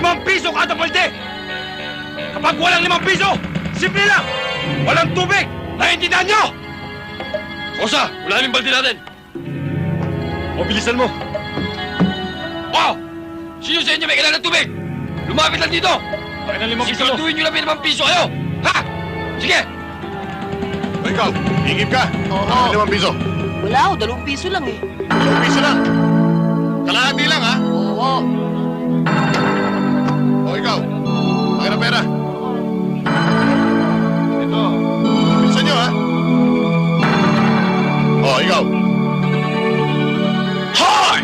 ₱5 kada balde! Kapag walang ₱5, simple lang! Walang tubig! Naiintindihan nyo? Kosa, ulamin balde natin! O, bilisan mo! Wow! Sino sa inyo may kailangan ng tubig? Lumapit lang dito! Bakit ang ₱5 mo? Siguraduhin nyo lang may ₱5 kayo! Ha? Sige! O ikaw, hingip ka. Oo. ₱5. Wala ako, ₱2 lang eh. ₱2 lang. Kalahati lang, ha? Oo. O ikaw, akin ang pera. Ito. Bilisan nyo, ha? O, ikaw. Hoy!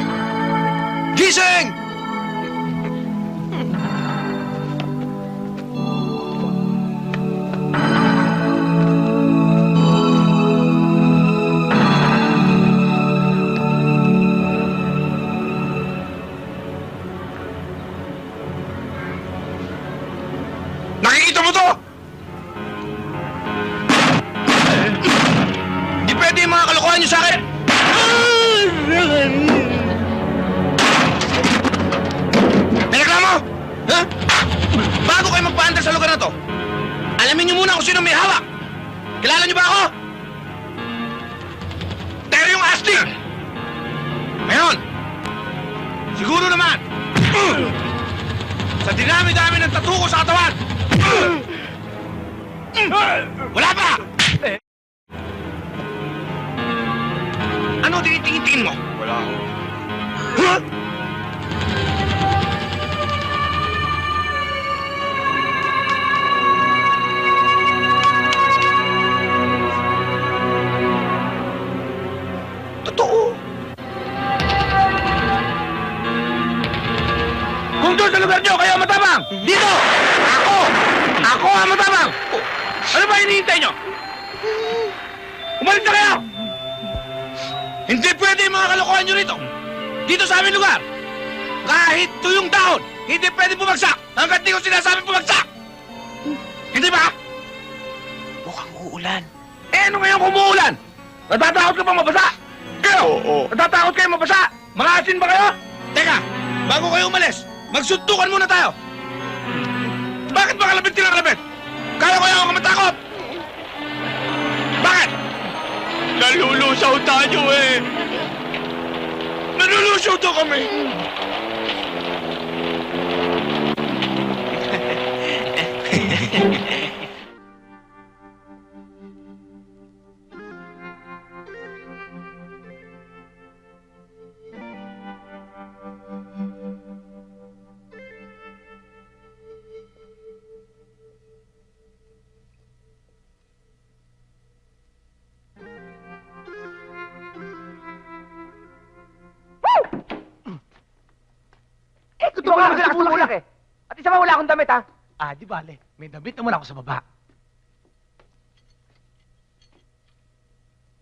Gising! Nakikita mo to? Di pwede yung mga kalokohan nyo sa akin! May reklamo? Ha? Bago kayo magpaandar sa lugar na to, alamin nyo muna kung sino may hawak. Kilala nyo ba ako? Pero yung astig! Ngayon, siguro naman, sa dinami-dami ng tattoo ko sa katawan, wala pa! Ano tinitingin mo? Wala ako. Huh? Totoo. Kung doon sa lugar nyo, kayo matapang! Dito! Ako! Ako ang matapang! Ano ba hinihintay nyo? Umalis na kayo! Hindi pwede yung mga kalokohan nyo rito! Dito sa aming lugar! Kahit tuyong dahon, hindi pwede bumagsak! Hanggat di ko sinasabi bumagsak! Hindi ba? Mukhang uulan. Eh, ano ngayon kung umuulan? Natatakot ka bang mabasa? Kayo? Oo. Natatakot kayo mabasa? Mga asin ba kayo? Teka, bago kayo umalis, magsuntukan muna tayo! Bakit ba kalabit tinakalabit? Kaya ko ako matakot! Bakit? Nalulusaw tayo eh! Nalulusaw to kami! Ito nga kasi nakatulak eh. At isa pa wala akong damit, ha? Di bale. May damit naman ako sa baba.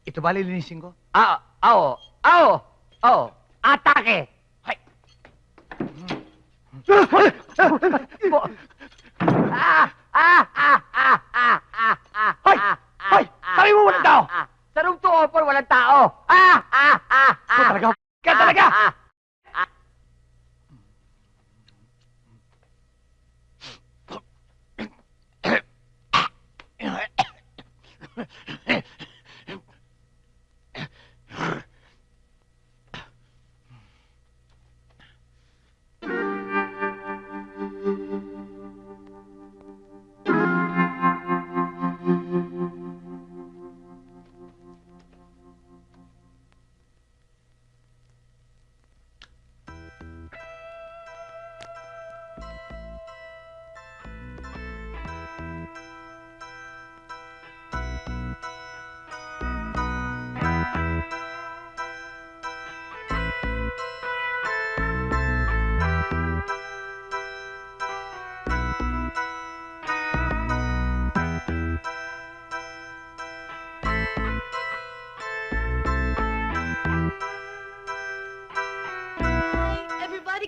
Ito bale linisin ko? Oo. Atake! Hay! Hoy! Hoy! Sabi mo walang tao! Sa room 204, walang tao! Talaga? Ka talaga!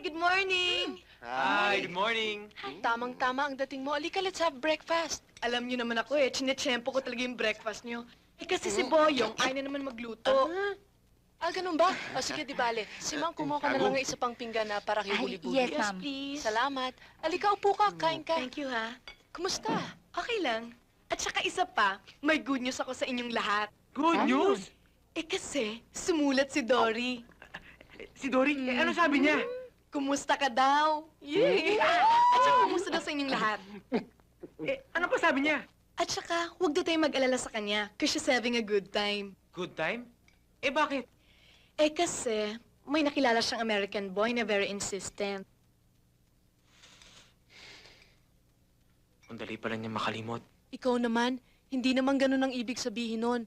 Good morning! Hi, good morning. Tamang-tama ang dating mo. Alika, let's have breakfast. Alam niyo naman ako eh, chinechempo ko talaga yung breakfast niyo. Eh kasi si Boyong, ayaw na naman magluto. Ganun ba? O sige, di bale. Si Ma'am, kumuha ka na lang ng isa pang pinggan na para kay Huli-Buli. yes, ma'am. please. Salamat. Alika, upo ka. Kain ka. Thank you, ha? Kumusta? Okay lang. At saka isa pa, may good news ako sa inyong lahat. Good news! Kasi, sumulat si Dory. Si Dory, ano sabi niya? Kumusta ka daw? Yay! At saka, kumusta daw sa inyong lahat? Ano pa sabi niya? At saka, huwag daw tayong mag-alala sa kanya, because she's having a good time. Good time? Bakit? Kasi, may nakilala siyang American boy na very insistent. Ang dali pa lang niya makalimot. Ikaw naman, hindi naman ganun ang ibig sabihin nun.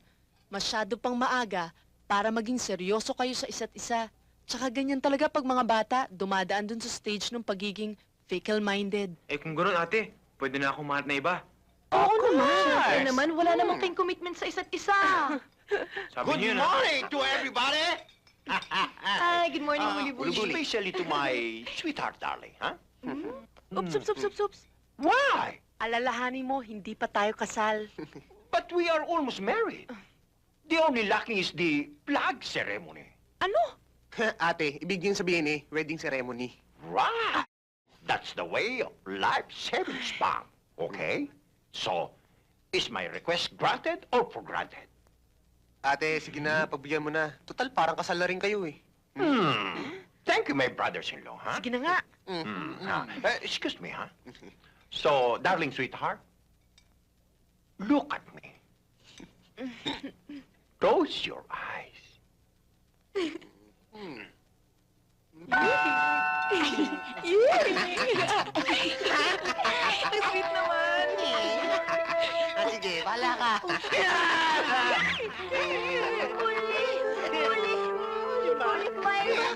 Masyado pang maaga para maging seryoso kayo sa isa't isa. Tsaka ganyan talaga pag mga bata dumadaan dun sa stage ng pagiging fickle-minded. Kung gano'n ate, pwede na akong mahat na iba. Oo naman! Siyempre naman, wala namang kayong commitment sa isa't isa. Sabi niyo yun, ha? to everybody! Ay, good morning, Huli-Buli. Especially to my sweetheart, darling, huh? Oops, oops, oops, oops, oops. Why? Alalahanin mo, hindi pa tayo kasal. But we are almost married. The only lacking is the flag ceremony. Ano? Ate, ibig din sabihin wedding ceremony. Right. That's the way of life-saving spam. Okay? So, is my request granted or for granted? Ate, sige na, pagbigyan mo na. Total, parang kasal na rin kayo Thank you, my brothers-in-law, huh? Sige na nga. Excuse me, huh? So, darling sweetheart, look at me. Close your eyes. Ang sweet naman. Sige, bahala ka. Ulit, Myra,